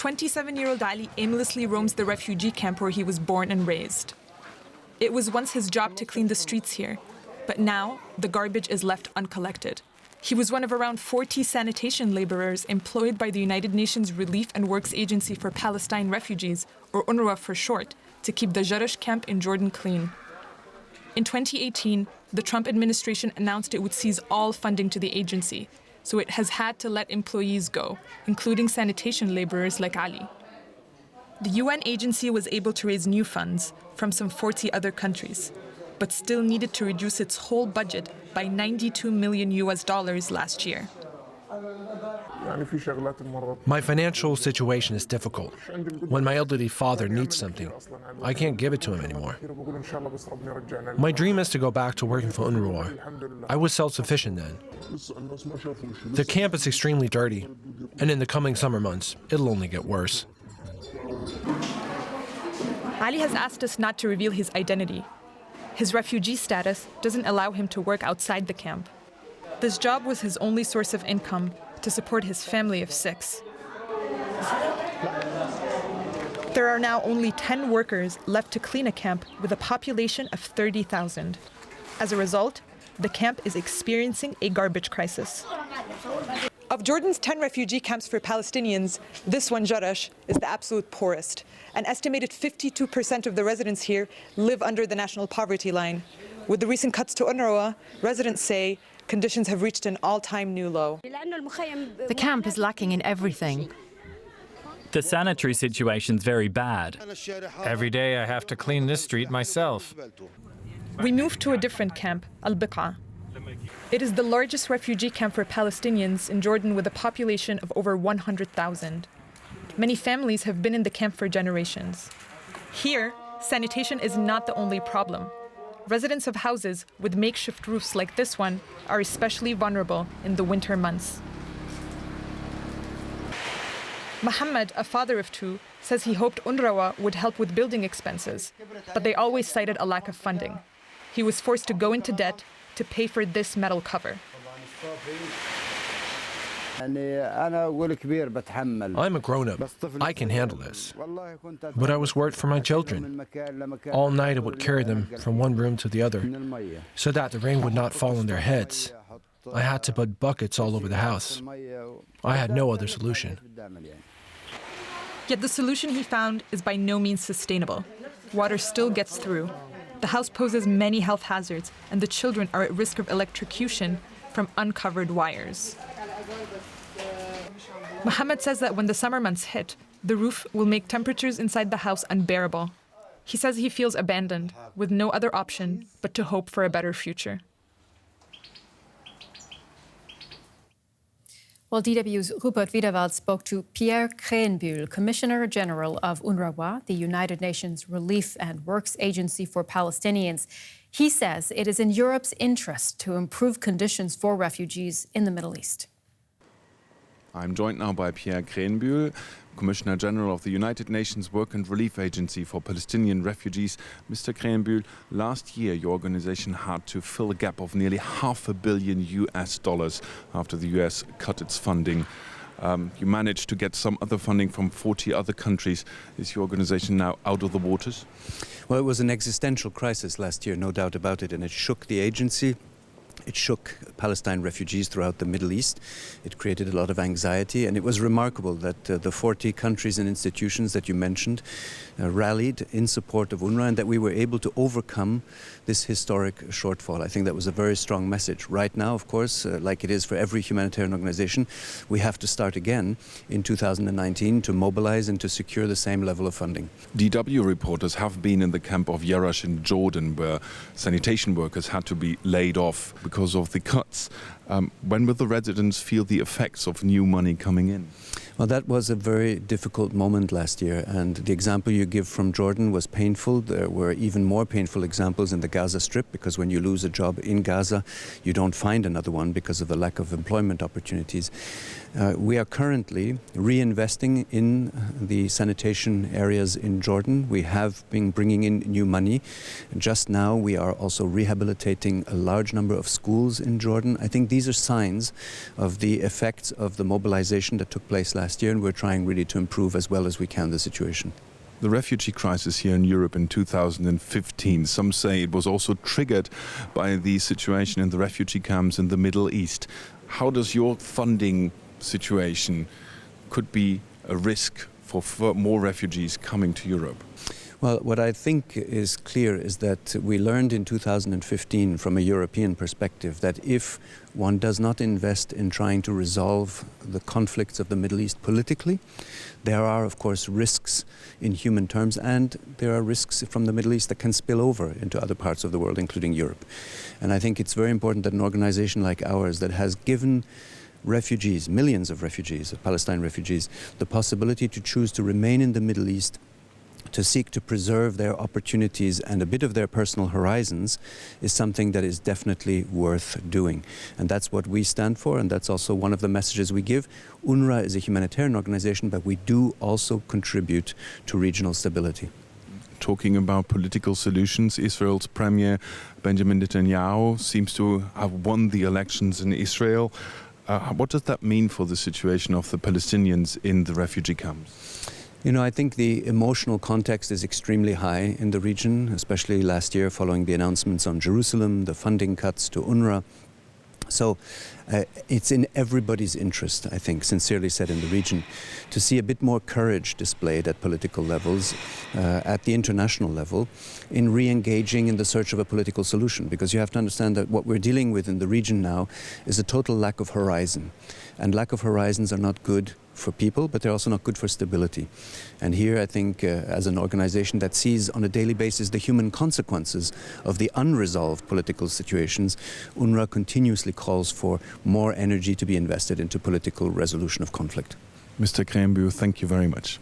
27-year-old Ali aimlessly roams the refugee camp where he was born and raised. It was once his job to clean the streets here, but now the garbage is left uncollected. He was one of around 40 sanitation laborers employed by the United Nations Relief and Works Agency for Palestine Refugees, or UNRWA for short, to keep the Jerash camp in Jordan clean. In 2018, the Trump administration announced it would seize all funding to the agency, so it has had to let employees go, including sanitation laborers like Ali. The UN agency was able to raise new funds from some 40 other countries, but still needed to reduce its whole budget by $92 million last year. My financial situation is difficult. When my elderly father needs something, I can't give it to him anymore. My dream is to go back to working for UNRWA. I was self-sufficient then. The camp is extremely dirty, and in the coming summer months, it'll only get worse. Ali has asked us not to reveal his identity. His refugee status doesn't allow him to work outside the camp. This job was his only source of income to support his family of 6. There are now only 10 workers left to clean a camp with a population of 30,000. As a result, the camp is experiencing a garbage crisis. Of Jordan's 10 refugee camps for Palestinians, this one, Jerash, is the absolute poorest. An estimated 52% of the residents here live under the national poverty line. With the recent cuts to UNRWA, residents say conditions have reached an all-time new low. The camp is lacking in everything. The sanitary situation's very bad. Every day I have to clean this street myself. We moved to a different camp, Al-Baqa'a. It is the largest refugee camp for Palestinians in Jordan with a population of over 100,000. Many families have been in the camp for generations. Here, sanitation is not the only problem. Residents of houses with makeshift roofs like this one are especially vulnerable in the winter months. Muhammad, a father of 2, says he hoped UNRWA would help with building expenses, but they always cited a lack of funding. He was forced to go into debt to pay for this metal cover. I'm a grown-up. I can handle this. But I was worried for my children. All night I would carry them from one room to the other so that the rain would not fall on their heads. I had to put buckets all over the house. I had no other solution. Yet the solution he found is by no means sustainable. Water still gets through. The house poses many health hazards, and the children are at risk of electrocution from uncovered wires. Muhammad says that when the summer months hit, the roof will make temperatures inside the house unbearable. He says he feels abandoned, with no other option but to hope for a better future. Well, DW's Rupert Wiederwald spoke to Pierre Krenbühl, Commissioner General of UNRWA, the United Nations Relief and Works Agency for Palestinians. He says it is in Europe's interest to improve conditions for refugees in the Middle East. I'm joined now by Pierre Krenbühl, Commissioner General of the United Nations Work and Relief Agency for Palestinian Refugees. Mr. Krenbühl, last year your organization had to fill a gap of nearly $500 million after the US cut its funding. You managed to get some other funding from 40 other countries. Is your organization now out of the waters? Well, it was an existential crisis last year, no doubt about it, and it shook the agency. It shook Palestine refugees throughout the Middle East. It created a lot of anxiety, and it was remarkable that the 40 countries and institutions that you mentioned rallied in support of UNRWA, and that we were able to overcome this historic shortfall. I think that was a very strong message. Right now, of course, like it is for every humanitarian organization, we have to start again in 2019 to mobilize and to secure the same level of funding. DW reporters have been in the camp of Jerash in Jordan, where sanitation workers had to be laid off because of the cuts. When will the residents feel the effects of new money coming in? Well, that was a very difficult moment last year, and the example you give from Jordan was painful. There were even more painful examples in the Gaza Strip, because when you lose a job in Gaza, you don't find another one because of the lack of employment opportunities. We are currently reinvesting in the sanitation areas in Jordan. We have been bringing in new money. Just now we are also rehabilitating a large number of schools in Jordan. I think these are signs of the effects of the mobilization that took place last year, and we're trying really to improve as well as we can the situation. The refugee crisis here in Europe in 2015, some say it was also triggered by the situation in the refugee camps in the Middle East. How does your funding situation could be a risk for more refugees coming to Europe? Well, what I think is clear is that we learned in 2015 from a European perspective that if one does not invest in trying to resolve the conflicts of the Middle East politically, there are, of course, risks in human terms, and there are risks from the Middle East that can spill over into other parts of the world, including Europe. And I think it's very important that an organization like ours that has given refugees, millions of refugees, of Palestine refugees, the possibility to choose to remain in the Middle East, to seek to preserve their opportunities and a bit of their personal horizons, is something that is definitely worth doing. And that's what we stand for, and that's also one of the messages we give. UNRWA is a humanitarian organization, but we do also contribute to regional stability. Talking about political solutions, Israel's Premier Benjamin Netanyahu seems to have won the elections in Israel. What does that mean for the situation of the Palestinians in the refugee camps? You know, I think the emotional context is extremely high in the region, especially last year following the announcements on Jerusalem, the funding cuts to UNRWA. So it's in everybody's interest, I think, sincerely said in the region, to see a bit more courage displayed at political levels, at the international level, in re-engaging in the search of a political solution. Because you have to understand that what we're dealing with in the region now is a total lack of horizon. And lack of horizons are not good for people, but they're also not good for stability. And here I think as an organization that sees on a daily basis the human consequences of the unresolved political situations, UNRWA continuously calls for more energy to be invested into political resolution of conflict. Mr. Krenbühl, thank you very much.